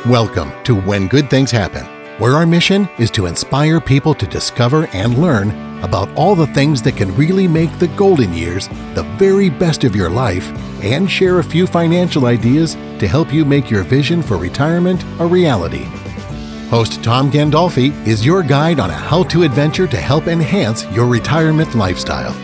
Welcome to When Good Things Happen, where our mission is to inspire people to discover and learn about all the things that can really make the golden years the very best of your life and share a few financial ideas to help you make your vision for retirement a reality. Host Tom Gandolfi is your guide on a how-to adventure to help enhance your retirement lifestyle.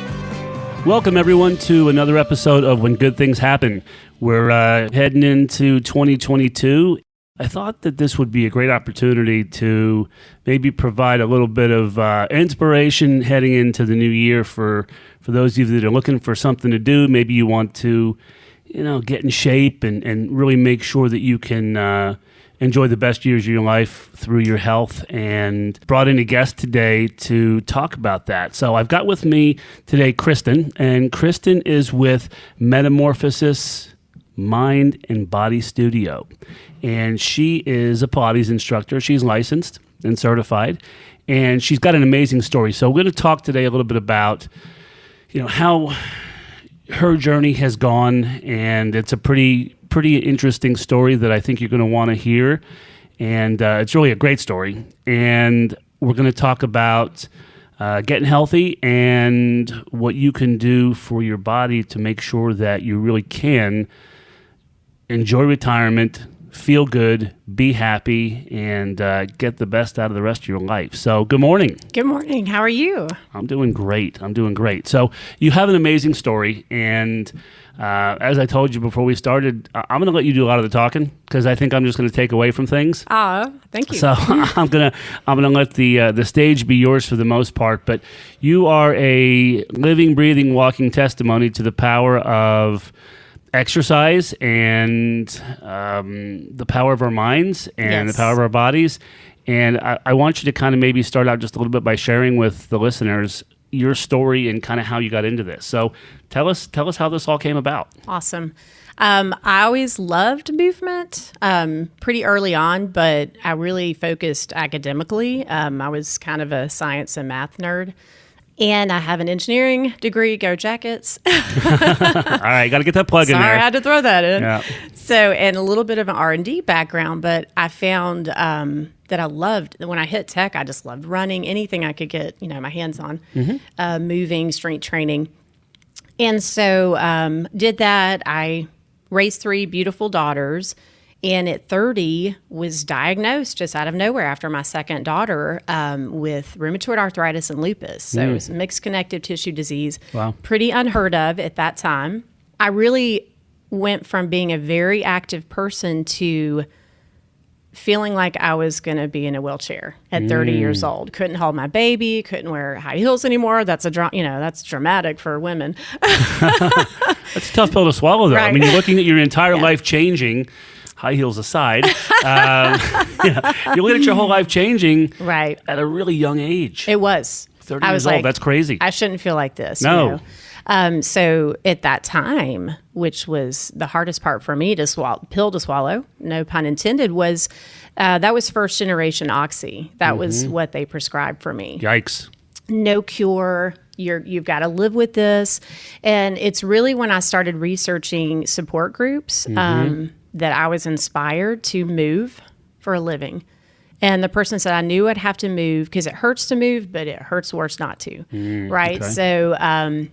Welcome, everyone, to another episode of When Good Things Happen. We're heading into 2022. I thought that this would be a great opportunity to maybe provide a little bit of inspiration heading into the new year for those of you that are looking for something to do. Maybe you want to, get in shape and really make sure that you can enjoy the best years of your life through your health, and brought in a guest today to talk about that. So I've got with me today Christen, and Christen is with Metamorphosis Mind and Body Studio. And she is a Pilates instructor. She's licensed and certified, and she's got an amazing story. So we're going to talk today a little bit about, how her journey has gone, and it's a pretty interesting story that I think you're going to want to hear. And it's really a great story. And we're going to talk about getting healthy and what you can do for your body to make sure that you really can enjoy retirement, feel good, be happy, and get the best out of the rest of your life. So good morning. Good morning. How are you? I'm doing great. So you have an amazing story, and as I told you before we started, I'm going to let you do a lot of the talking because I think I'm just going to take away from things. Thank you. So I'm gonna let the stage be yours for the most part. But you are a living, breathing, walking testimony to the power of exercise and the power of our minds and the power of our bodies. And I want you to kind of maybe start out just a little bit by sharing with the listeners your story and kind of how you got into this. So tell us how this all came about. Awesome. I always loved movement pretty early on, but I really focused academically. I was kind of a science and math nerd. And I have an engineering degree. Go Jackets. All right, got to get that plug in there. Sorry, I had to throw that in. Yeah. So, and a little bit of an R&D background, but I found that I loved, when I hit tech, I just loved running, anything I could get, my hands on, moving, strength training. And so did that. I raised 3 beautiful daughters. And at 30, was diagnosed just out of nowhere after my second daughter with rheumatoid arthritis and lupus. So it was mixed connective tissue disease. Wow. Pretty unheard of at that time. I really went from being a very active person to feeling like I was going to be in a wheelchair at 30 years old. Couldn't hold my baby, couldn't wear high heels anymore. That's that's dramatic for women. That's a tough pill to swallow, though. Right. I mean, you're looking at your entire life changing. High heels aside, you're looking at your whole life changing Right. at a really young age. It was. 30 I years was old, like, that's crazy. I shouldn't feel like this. No. So at that time, which was the hardest part for me to swallow, no pun intended, was that was first generation Oxy. That was what they prescribed for me. Yikes. No cure. You've got to live with this. And it's really when I started researching support groups that I was inspired to move for a living. And the person said, I knew I'd have to move because it hurts to move, but it hurts worse not to. Right. Okay. So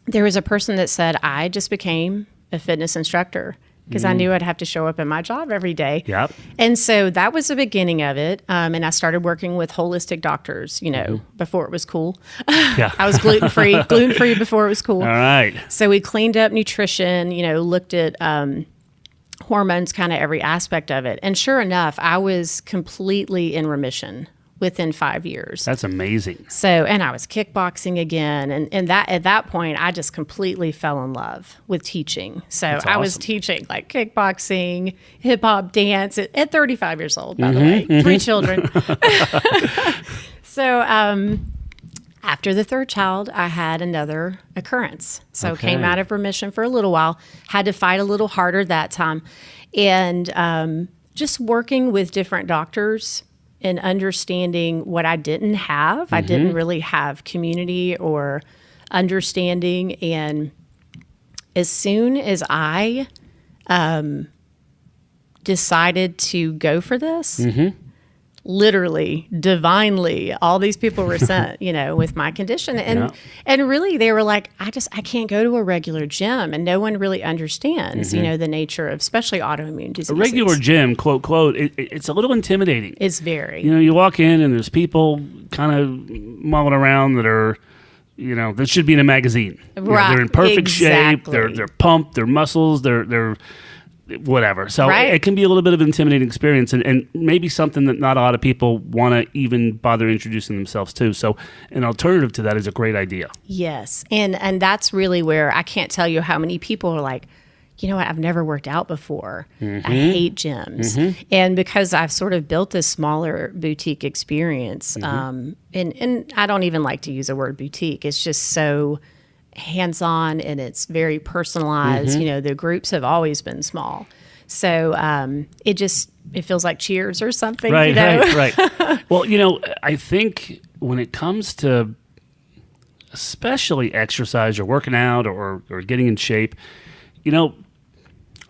there was a person that said, I just became a fitness instructor because I knew I'd have to show up at my job every day. Yep. And so that was the beginning of it. And I started working with holistic doctors, before it was cool. Yeah. I was gluten-free before it was cool. All right. So we cleaned up nutrition, looked at hormones, kind of every aspect of it. And sure enough, I was completely in remission within 5 years. That's amazing. So, and I was kickboxing again. And that at that point, I just completely fell in love with teaching. So That's I was awesome. teaching like kickboxing, hip hop, dance at 35 years old, by the way, 3 children. So, after the 3rd child, I had another occurrence. So came out of remission for a little while, had to fight a little harder that time. And just working with different doctors and understanding what I didn't have. I didn't really have community or understanding. And as soon as I decided to go for this, literally, divinely, all these people were sent, with my condition. And really they were like, I can't go to a regular gym. And no one really understands, the nature of especially autoimmune diseases. A regular gym, quote, quote, it's a little intimidating. It's very. You walk in and there's people kind of mulling around that are, that should be in a magazine. Right. They're in perfect shape. Exactly. They're pumped. They're muscles. They're whatever. So it can be a little bit of an intimidating experience and maybe something that not a lot of people want to even bother introducing themselves to. So an alternative to that is a great idea. Yes. And that's really where I can't tell you how many people are like, you know what, I've never worked out before. I hate gyms. And because I've sort of built this smaller boutique experience, and I don't even like to use the word boutique. It's just so hands-on and it's very personalized. The groups have always been small. So it feels like Cheers or something. Right. Well, I think when it comes to especially exercise or working out or getting in shape, a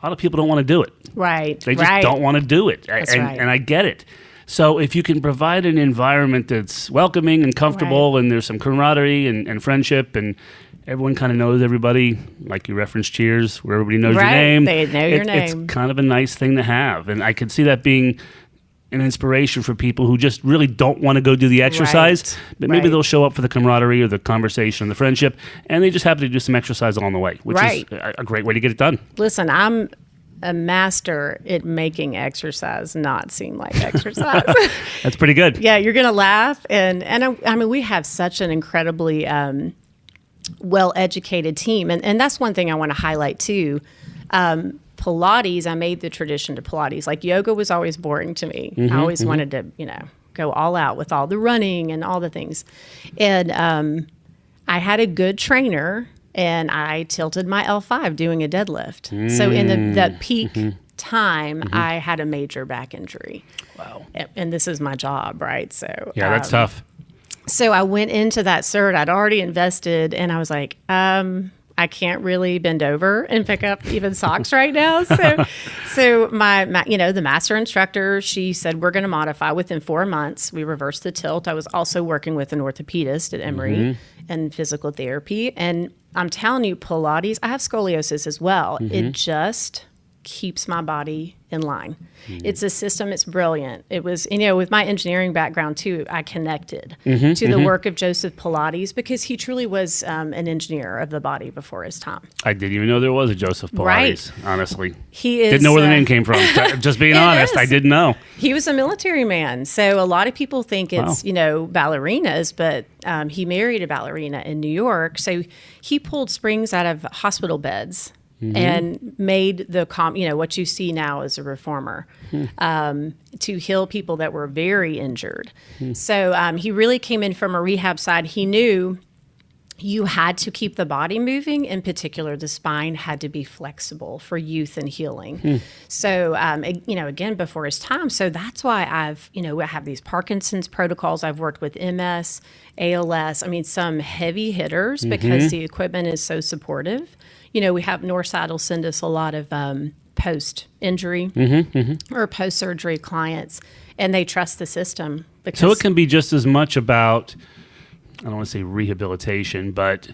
lot of people don't want to do it. Right. They just don't want to do it. That's right. And I get it. So if you can provide an environment that's welcoming and comfortable and there's some camaraderie and friendship and everyone kind of knows everybody, like you referenced Cheers, where everybody knows your name. They know your name. It's kind of a nice thing to have. And I could see that being an inspiration for people who just really don't want to go do the exercise, but maybe they'll show up for the camaraderie or the conversation, the friendship, and they just happen to do some exercise along the way, which is a great way to get it done. Listen, I'm a master at making exercise not seem like exercise. That's pretty good. Yeah, you're going to laugh. And I mean, we have such an incredibly well-educated team. And that's one thing I want to highlight too. Pilates, I made the tradition to Pilates. Like yoga was always boring to me. I always wanted to, go all out with all the running and all the things. And I had a good trainer and I tilted my L5 doing a deadlift. So in that peak time, I had a major back injury. Wow. And this is my job, right? So yeah, that's tough. So I went into that cert. I'd already invested, and I was like, I can't really bend over and pick up even socks right now. So my the master instructor, she said, we're going to modify within 4 months. We reversed the tilt. I was also working with an orthopedist at Emory and physical therapy. And I'm telling you, Pilates, I have scoliosis as well. It just keeps my body in line. It's a system. It's brilliant. It was, with my engineering background too, I connected to the work of Joseph Pilates because he truly was an engineer of the body before his time. I didn't even know there was a Joseph Pilates, honestly. He is, didn't know where the name came from. Just being honest, I didn't know. He was a military man. So a lot of people think it's, ballerinas, but he married a ballerina in New York. So he pulled springs out of hospital beds and made the what you see now as a reformer to heal people that were very injured. So he really came in from a rehab side. He knew you had to keep the body moving. In particular, the spine had to be flexible for youth and healing. So, again, before his time. So that's why I have these Parkinson's protocols. I've worked with MS, ALS. I mean, some heavy hitters because the equipment is so supportive. We have Northside will send us a lot of post-injury or post-surgery clients, and they trust the system. Because so it can be just as much about, I don't want to say rehabilitation, but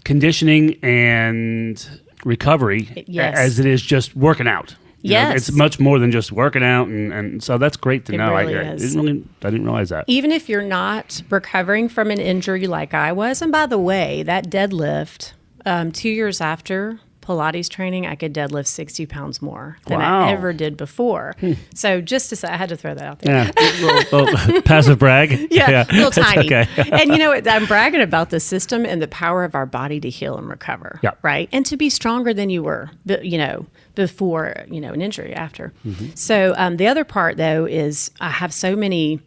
conditioning and recovery as it is just working out. It's much more than just working out, and so that's great to know. Really I didn't realize that. Even if you're not recovering from an injury like I was, and by the way, that deadlift, 2 years after Pilates training, I could deadlift 60 pounds more than I ever did before. So just to say, I had to throw that out there. Yeah, little passive brag. Yeah, a little tiny. Okay. And I'm bragging about the system and the power of our body to heal and recover, right? And to be stronger than you were, before, an injury after. So the other part, though, is I have so many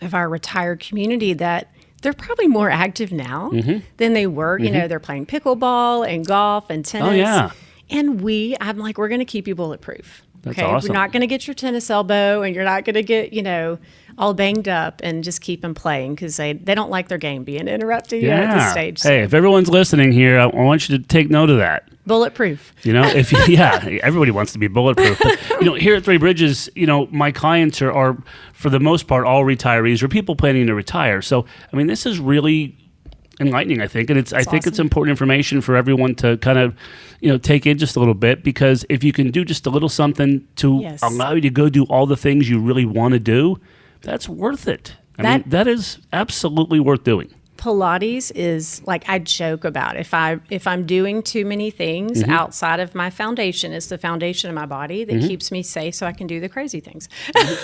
of our retired community that they're probably more active now than they were. They're playing pickleball and golf and tennis. Oh, yeah. And I'm like, we're going to keep you bulletproof. That's awesome. We're not going to get your tennis elbow and you're not going to get, all banged up, and just keep them playing because they don't like their game being interrupted at this stage. Hey, if everyone's listening here, I want you to take note of that. Bulletproof. If everybody wants to be bulletproof. But, here at Three Bridges, my clients are for the most part all retirees or people planning to retire. So, this is really enlightening, I think, and I think it's important information for everyone to kind of, take in just a little bit, because if you can do just a little something to allow you to go do all the things you really want to do, that's worth it. That is absolutely worth doing. Pilates is like, I joke about if I'm doing too many things outside of my foundation, it's the foundation of my body that keeps me safe so I can do the crazy things.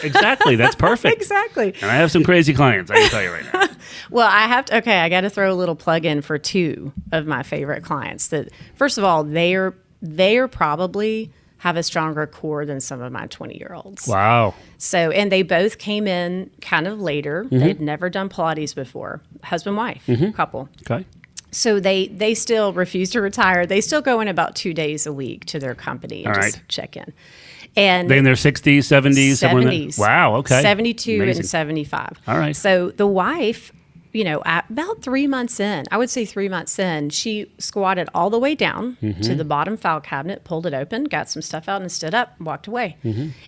Exactly. That's perfect. Exactly. And I have some crazy clients, I can tell you right now. Well, I got to throw a little plug in for two of my favorite clients that, first of all, they are probably have a stronger core than some of my 20-year-olds. Wow. So, and they both came in kind of later. They'd never done Pilates before. Husband, wife, couple. Okay. So they still refuse to retire. They still go in about 2 days a week to their company and just check in. And they in their 60s, 70s? 70s. Wow, okay. 72 Amazing. and 75. All right. So the wife, at about 3 months in, I would say 3 months in, she squatted all the way down to the bottom file cabinet, pulled it open, got some stuff out and stood up, walked away.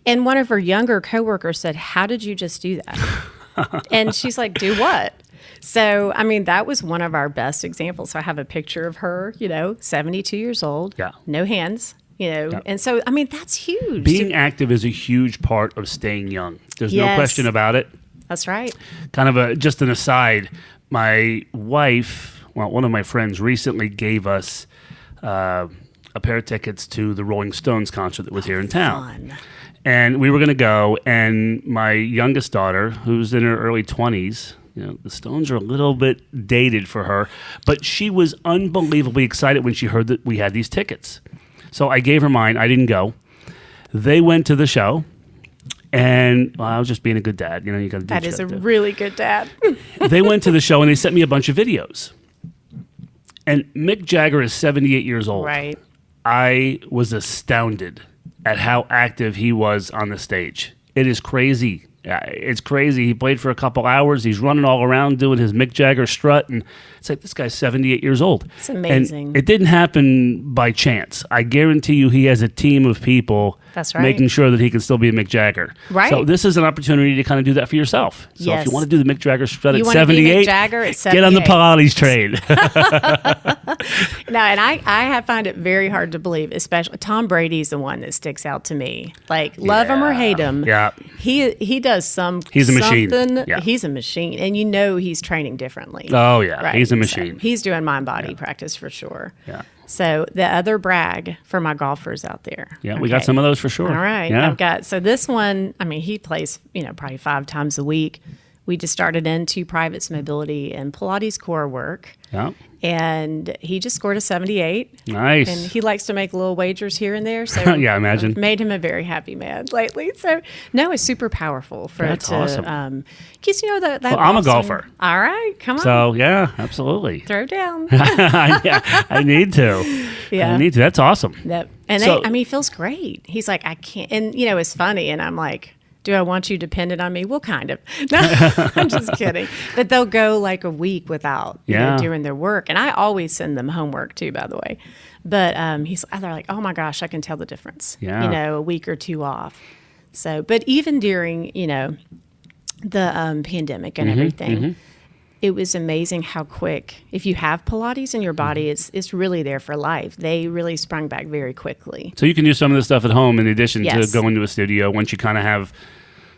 And one of her younger coworkers said, "How did you just do that?" And she's like, "Do what?" So, that was one of our best examples. So I have a picture of her, 72 years old, no hands, and so, that's huge. Being active is a huge part of staying young. There's no question about it. That's right. Kind of just an aside, my wife, one of my friends recently gave us a pair of tickets to the Rolling Stones concert that was here in town. Fun. And we were going to go, and my youngest daughter, who's in her early 20s, the Stones are a little bit dated for her, but she was unbelievably excited when she heard that we had these tickets. So I gave her mine. I didn't go. They went to the show. And I was just being a good dad. You got to do that is a really good dad. They went to the show and they sent me a bunch of videos. And Mick Jagger is 78 years old. Right. I was astounded at how active he was on the stage. It is crazy. It's crazy. He played for a couple hours. He's running all around doing his Mick Jagger strut. And it's like, this guy's 78 years old. It's amazing. And it didn't happen by chance. I guarantee you he has a team of people making sure that he can still be a Mick Jagger. Right. So this is an opportunity to kind of do that for yourself. So if you want to do the Mick Jagger strut at 78, get on the Pilates train. No, and I find it very hard to believe, especially Tom Brady's the one that sticks out to me. Like, love him or hate him. Yeah. He does He's a machine. Yeah. He's a machine. And he's training differently. Oh, yeah. Right? He's a machine. So he's doing mind body practice for sure. Yeah. So the other brag for my golfers out there. Yeah, we got some of those for sure. All right. Yeah. So this one, he plays, probably 5 times a week. We just started into privates mobility and Pilates core work. Yeah. And he just scored a 78. Nice. And he likes to make little wagers here and there. So yeah, I imagine. Made him a very happy man lately. So no, it's super powerful for That's it to awesome. Because that well, I'm a golfer. All right, come on. So yeah, absolutely. Throw down. I need to. Yeah. I need to. That's awesome. Yep. And he feels great. He's like, I can't, and it's funny, and I'm like, do I want you dependent on me? Well, kind of. No, I'm just kidding. But they'll go like a week without doing their work. And I always send them homework too, by the way. But they're like, oh my gosh, I can tell the difference. Yeah. A week or two off. So, but even during, the pandemic and everything, it was amazing how quick, if you have Pilates in your body, it's really there for life. They really sprung back very quickly. So you can do some of this stuff at home in addition to going to a studio once you kind of have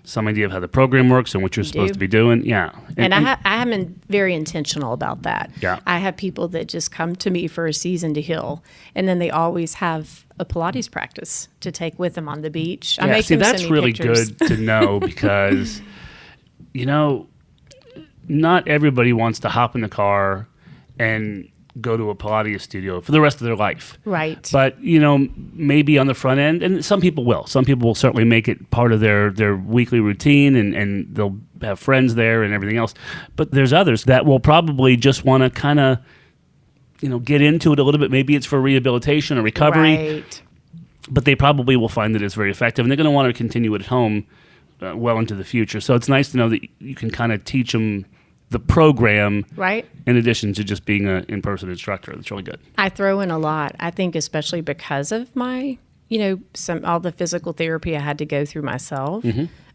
some idea of how the program works and what you're supposed to be doing. Yeah. And I am very intentional about that. Yeah. I have people that just come to me for a season to heal, and then they always have a Pilates practice to take with them on the beach. I make them that's send me really pictures. good to know because, not everybody wants to hop in the car and go to a Pilates studio for the rest of their life. Right. But, maybe on the front end, and some people will. Some people will certainly make it part of their weekly routine and they'll have friends there and everything else. But there's others that will probably just want to kind of, get into it a little bit. Maybe it's for rehabilitation or recovery. Right. But they probably will find that it's very effective, and they're going to want to continue it at home well into the future. So it's nice to know that you can kind of teach them the program, Right. in addition to just being an in-person instructor. That's really good. I throw in a lot. I think especially because of my, all the physical therapy I had to go through myself.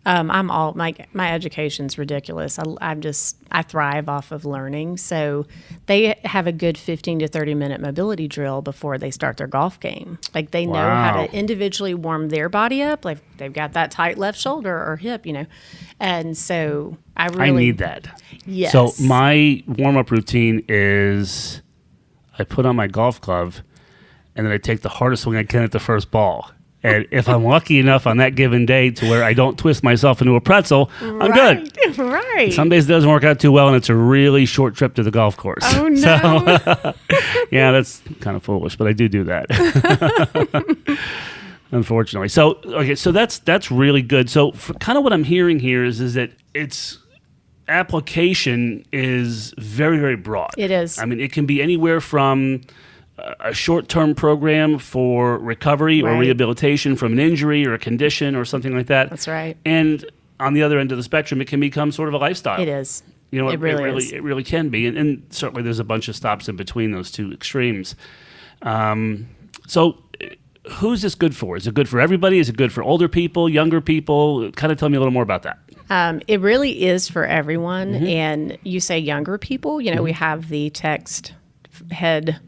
My education's ridiculous. I thrive off of learning. So they have a good 15 to 30 minute mobility drill before they start their golf game. Like they know how to individually warm their body up. Like they've got that tight left shoulder or hip, And so I need that. Yes. So my warm-up routine is I put on my golf glove and then I take the hardest swing I can at the first ball. And if I'm lucky enough on that given day to where I don't twist myself into a pretzel, I'm good. Right. Some days it doesn't work out too well, and it's a really short trip to the golf course. Oh, no. So, yeah, that's kind of foolish, but I do that. Unfortunately. So that's really good. So kind of what I'm hearing here is that its application is very, very broad. It is. I mean, it can be anywhere from a short-term program for recovery or rehabilitation from an injury or a condition or something like that. That's right. And on the other end of the spectrum, it can become sort of a lifestyle. It is. It really is. It really can be. And certainly there's a bunch of stops in between those two extremes. So who's this good for? Is it good for everybody? Is it good for older people, younger people? Kind of tell me a little more about that. It really is for everyone. And you say younger people, we have the text head,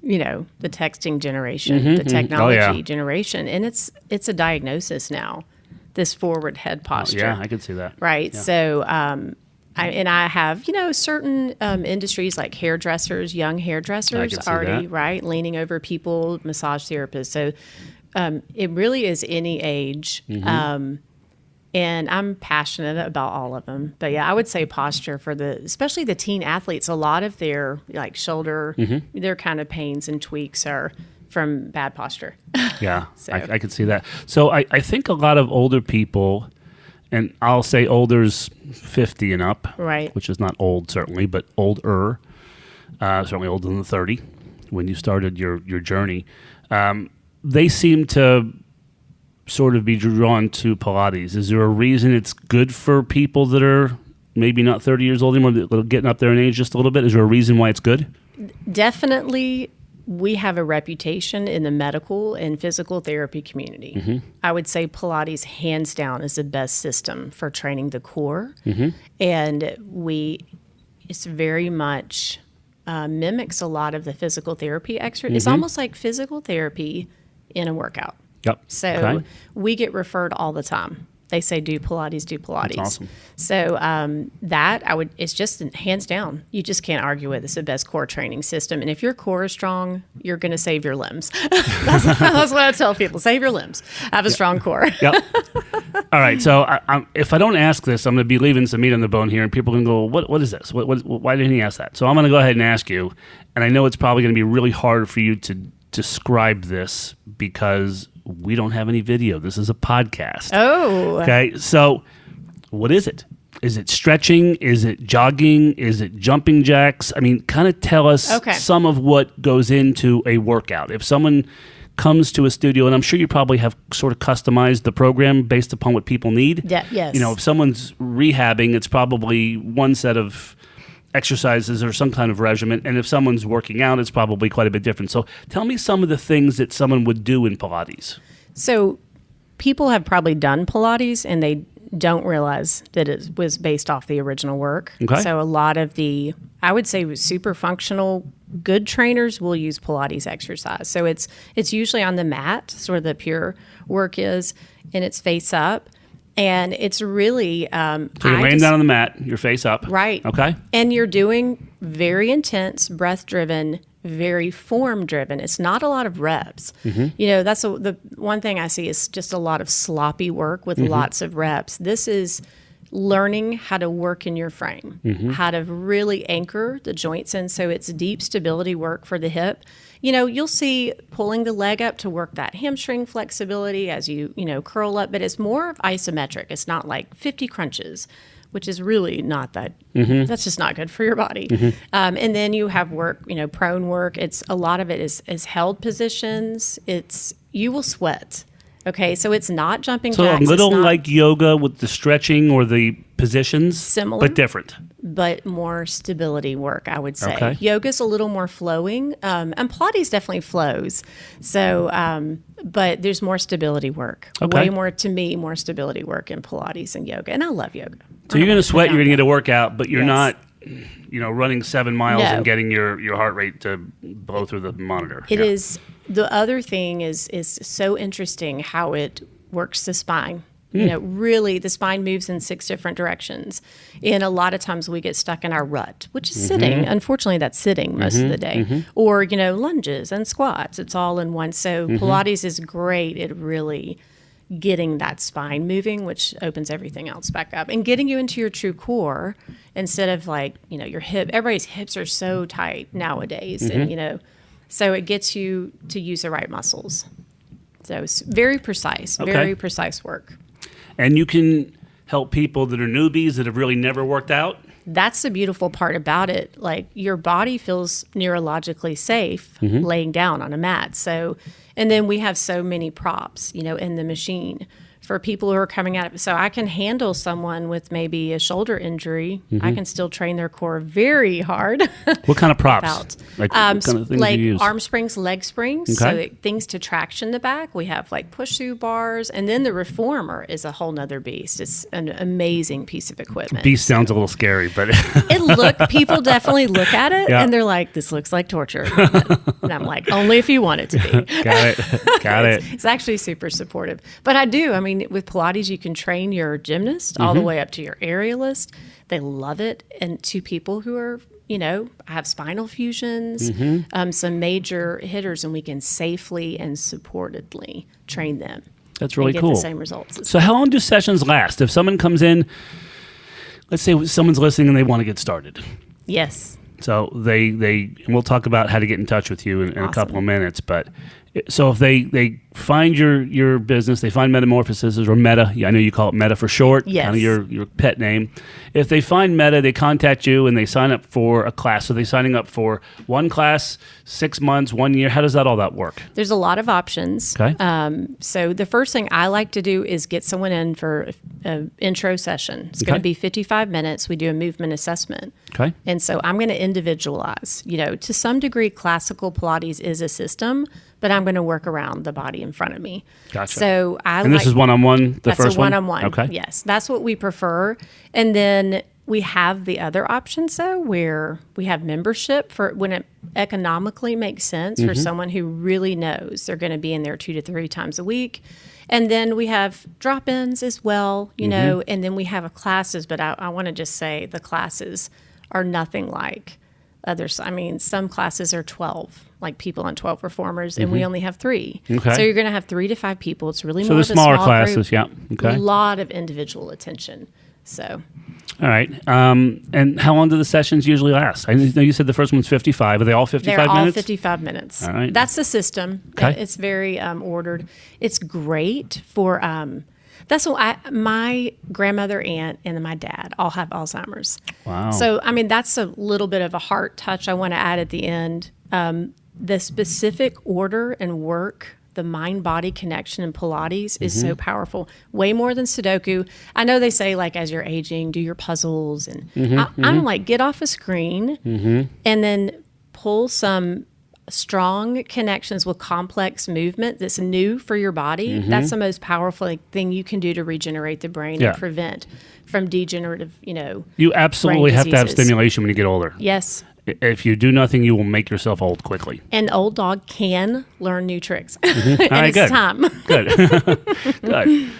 the texting generation, the technology generation. And it's a diagnosis now, this forward head posture. Yeah, I could see that. Right. Yeah. So, I have, certain industries like hairdressers, young hairdressers already, right, leaning over people, massage therapists. So it really is any age. And I'm passionate about all of them. But yeah, I would say posture for especially the teen athletes, a lot of their shoulder, their kind of pains and tweaks are from bad posture. Yeah, so. I could see that. So I think a lot of older people, and I'll say older's 50 and up, right? Which is not old certainly, but older, certainly older than 30 when you started your journey. They seem to sort of be drawn to Pilates. Is there a reason it's good for people that are maybe not 30 years old anymore, getting up there in age just a little bit? Is there a reason why it's good? Definitely. We have a reputation in the medical and physical therapy community. I would say Pilates, hands down, is the best system for training the core. And it's very much mimics a lot of the physical therapy exercise. It's almost like physical therapy in a workout. Yep. So we get referred all the time. They say, do Pilates, do Pilates. That's awesome. So it's just hands down. You just can't argue with it. It's the best core training system. And if your core is strong, you're going to save your limbs. That's what I tell people. Save your limbs. Have a strong core. Yep. All right. So if I don't ask this, I'm going to be leaving some meat on the bone here, and people are going to go, what is this? Why didn't he ask that? So I'm going to go ahead and ask you. And I know it's probably going to be really hard for you to describe this because we don't have any video. This is a podcast. Oh. Okay. So what is it? Is it stretching? Is it jogging? Is it jumping jacks? I mean, kind of tell us some of what goes into a workout. If someone comes to a studio, and I'm sure you probably have sort of customized the program based upon what people need. Yeah, yes. If someone's rehabbing, it's probably one set of exercises or some kind of regimen, and if someone's working out, it's probably quite a bit different. So tell me some of the things that someone would do in Pilates. So people have probably done Pilates and they don't realize that it was based off the original work. Okay. So a lot of I would say super functional good trainers will use Pilates exercise. So it's usually on the mat, sort of the pure work is, and it's face up. And it's really... so you're laying down on the mat, your face up. Right. Okay. And you're doing very intense, breath-driven, very form-driven. It's not a lot of reps. That's the one thing I see is just a lot of sloppy work with lots of reps. This is learning how to work in your frame, how to really anchor the joints in. So it's deep stability work for the hip. You'll see pulling the leg up to work that hamstring flexibility as you curl up, but it's more of isometric. It's not like 50 crunches, which is really not that, that's just not good for your body. And then you have work, prone work. A lot of it is held positions. You will sweat. Okay, so it's not jumping jacks. So a little like yoga with the stretching or the positions, Similar. but different. But more stability work, I would say. Okay. Yoga's a little more flowing, and Pilates definitely flows. So, but there's more stability work. Okay. Way more, to me, more stability work in Pilates and yoga. And I love yoga. So you're going to sweat, you're going to get a workout, but you're Yes. not, running 7 miles No. and getting your heart rate to blow through the monitor. It is. The other thing is so interesting how it works the spine. Really, the spine moves in 6 different directions. And a lot of times we get stuck in our rut, which is sitting. Unfortunately, that's sitting most of the day. Or, lunges and squats. It's all in one. So Pilates is great at really getting that spine moving, which opens everything else back up. And getting you into your true core instead of your hip. Everybody's hips are so tight nowadays. And, so it gets you to use the right muscles. So it's very precise, very precise work. And you can help people that are newbies that have really never worked out. That's the beautiful part about it. Like your body feels neurologically safe laying down on a mat. So, and then we have so many props, in the machine for people who are coming at it. So I can handle someone with maybe a shoulder injury. I can still train their core very hard. What kind of props? Like what kind of things like do you use? arm springs, leg springs, so that things to traction the back. We have like push-through bars, and then the reformer is a whole nother beast. It's an amazing piece of equipment. Beast sounds a little scary, but People definitely look at it and they're like, this looks like torture. And I'm like, only if you want it to be. Got it. It's actually super supportive. But I do. I mean, with Pilates, you can train your gymnast all the way up to your aerialist. They love it. And to people who are, have spinal fusions, some major hitters, and we can safely and supportedly train them. That's really and get cool. the same results. So how long do sessions last? If someone comes in, let's say someone's listening and they want to get started. Yes. So and we'll talk about how to get in touch with you in a couple of minutes. But so if they find your business, they find Metamorphosis or Meta. I know you call it Meta for short. Yes. Kind of your pet name. If they find Meta, they contact you and they sign up for a class. So they're signing up for one class, 6 months, 1 year. How does all that work? There's a lot of options. Okay. So the first thing I like to do is get someone in for an intro session. It's going to be 55 minutes. We do a movement assessment. Okay. And so I'm going to individualize. To some degree, classical Pilates is a system, but I'm going to work around the body in front of me. Gotcha. So this is one-on-one, that's first a one-on-one. one? Okay. Yes, that's what we prefer. And then we have the other options, though, where we have membership for when it economically makes sense for someone who really knows they're going to be in there 2 to 3 times a week. And then we have drop-ins as well, and then we have classes. But I want to just say the classes are nothing like others. I mean, some classes are 12, like people on 12 reformers, and we only have 3. Okay. So you're going to have 3 to 5 people. It's really So more the of a smaller small classes, group. Okay. A lot of individual attention. So. All right. And how long do the sessions usually last? I know you said the first one's 55. Are they all 55 They're minutes? all 55 minutes. All right. That's the system. Okay. It's very ordered. It's great for, that's what my grandmother, aunt, and my dad all have Alzheimer's. Wow. So, I mean, that's a little bit of a heart touch I want to add at the end. The specific order and work, the mind-body connection in Pilates is so powerful, way more than Sudoku. I know they say, like, as you're aging, do your puzzles. And I'm like, get off a screen and then pull some strong connections with complex movement that's new for your body. That's the most powerful thing you can do to regenerate the brain and prevent from degenerative, You absolutely brain have to have diseases. stimulation when you get older. Yes. If you do nothing, you will make yourself old quickly. An old dog can learn new tricks. All and right, it's good. time. Good. Good.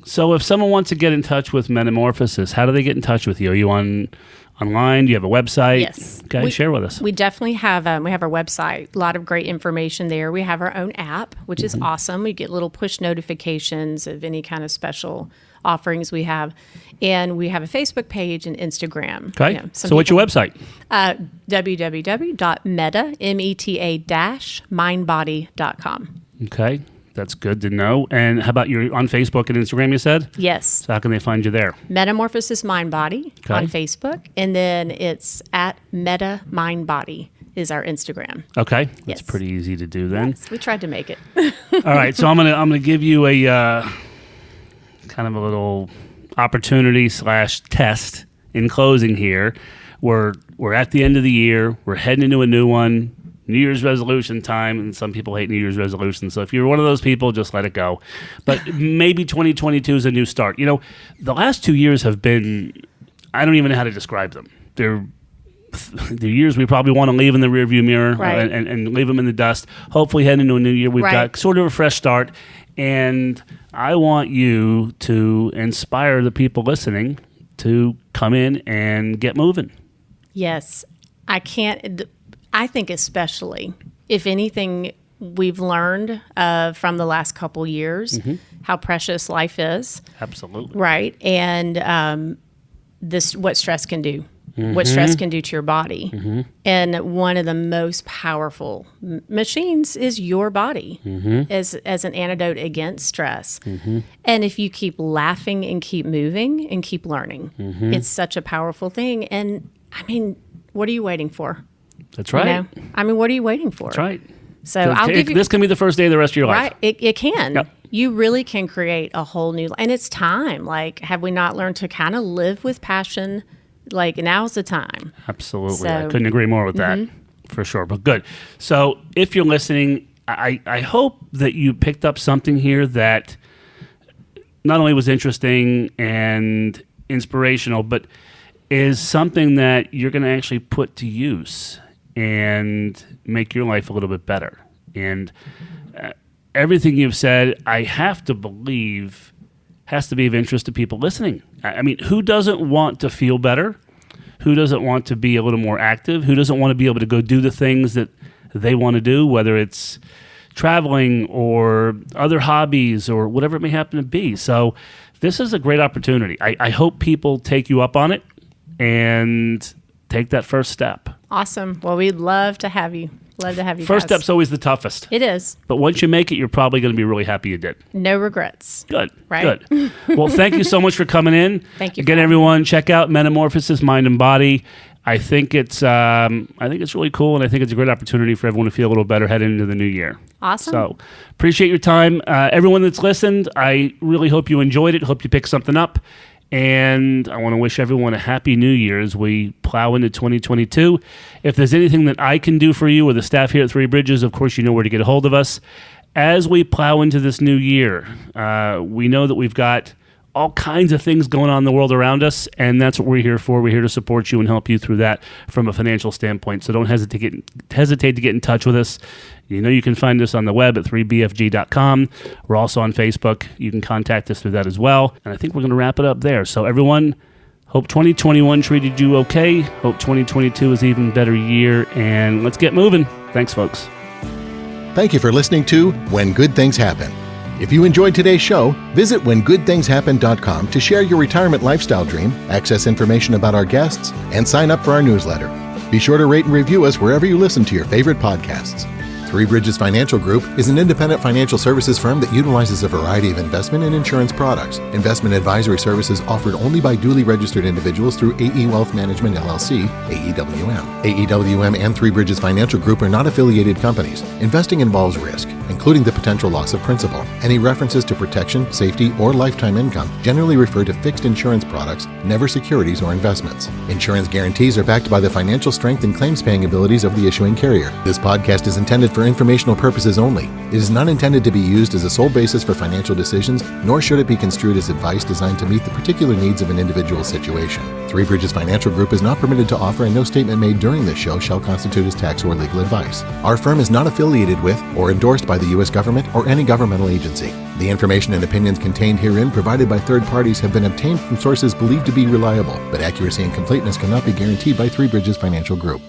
So if someone wants to get in touch with Metamorphosis, how do they get in touch with you? Are you online? Do you have a website? Yes. Okay, share with us. We definitely have our website, a lot of great information there. We have our own app, which is awesome. We get little push notifications of any kind of special offerings we have. And we have a Facebook page and Instagram. Okay. So what's your website? www.meta-mindbody.com. Okay. That's good to know. And how about you're on Facebook and Instagram, you said? Yes. So how can they find you there? Metamorphosis Mind Body Okay. on Facebook. And then it's at Meta Mind Body is our Instagram. Okay. That's Yes. pretty easy to do then. Yes, we tried to make it. All right. So I'm gonna give you a kind of a little opportunity / test in closing here. We're at the end of the year. We're heading into a new one. New Year's resolution time, and some people hate New Year's resolutions. So if you're one of those people, just let it go. But maybe 2022 is a new start. You know, the last 2 years have been, I don't even know how to describe them. They're years we probably want to leave in the rearview mirror, right, and leave them in the dust. Hopefully heading into a new year, we've got sort of a fresh start. And I want you to inspire the people listening to come in and get moving. Yes. I think especially, if anything, we've learned from the last couple years how precious life is. Absolutely. Right. And what stress can do, what stress can do to your body. And one of the most powerful machines is your body as an antidote against stress. And if you keep laughing and keep moving and keep learning, it's such a powerful thing. And I mean, what are you waiting for? That's right. You know? I mean, what are you waiting for? That's right. So I'll give you. This can be the first day of the rest of your life. Right. It can. Yep. You really can create a whole new, and it's time. Like, have we not learned to kind of live with passion? Like, now's the time. Absolutely. So, I couldn't agree more with that, for sure. But good. So if you're listening, I hope that you picked up something here that not only was interesting and inspirational, but is something that you're going to actually put to use and make your life a little bit better. And everything you've said, I have to believe, has to be of interest to people listening. I mean, who doesn't want to feel better? Who doesn't want to be a little more active? Who doesn't want to be able to go do the things that they want to do, whether it's traveling or other hobbies or whatever it may happen to be? So this is a great opportunity. I hope people take you up on it and take that first step. Awesome. Well, we'd love to have you. Love to have you. First guys. step's always the toughest. It is. But once you make it, you're probably going to be really happy you did. No regrets. Good. Right? Good. Well, thank you so much for coming in. Thank you. Again, everyone, check out Metamorphosis Mind and Body. I think it's really cool, and I think it's a great opportunity for everyone to feel a little better heading into the new year. Awesome. So appreciate your time. Everyone that's listened, I really hope you enjoyed it. Hope you picked something up. And I want to wish everyone a happy new year as we plow into 2022. If there's anything that I can do for you or the staff here at Three Bridges, of course, you know where to get a hold of us. As we plow into this new year, we know that we've got all kinds of things going on in the world around us, and that's what we're here for. We're here to support you and help you through that from a financial standpoint. So don't hesitate to get in touch with us. You know you can find us on the web at 3bfg.com. We're also on Facebook. You can contact us through that as well. And I think we're going to wrap it up there. So everyone, hope 2021 treated you okay. Hope 2022 is an even better year. And let's get moving. Thanks, folks. Thank you for listening to When Good Things Happen. If you enjoyed today's show, visit whengoodthingshappen.com to share your retirement lifestyle dream, access information about our guests, and sign up for our newsletter. Be sure to rate and review us wherever you listen to your favorite podcasts. Three Bridges Financial Group is an independent financial services firm that utilizes a variety of investment and insurance products. Investment advisory services offered only by duly registered individuals through AE Wealth Management LLC, AEWM. AEWM and Three Bridges Financial Group are not affiliated companies. Investing involves risk, including the potential loss of principal. Any references to protection, safety, or lifetime income generally refer to fixed insurance products, never securities or investments. Insurance guarantees are backed by the financial strength and claims-paying abilities of the issuing carrier. This podcast is intended for informational purposes only. It is not intended to be used as a sole basis for financial decisions, nor should it be construed as advice designed to meet the particular needs of an individual situation. Three Bridges Financial Group is not permitted to offer, and no statement made during this show shall constitute as tax or legal advice. Our firm is not affiliated with or endorsed by the U.S. government or any governmental agency. The information and opinions contained herein provided by third parties have been obtained from sources believed to be reliable, but accuracy and completeness cannot be guaranteed by Three Bridges Financial Group.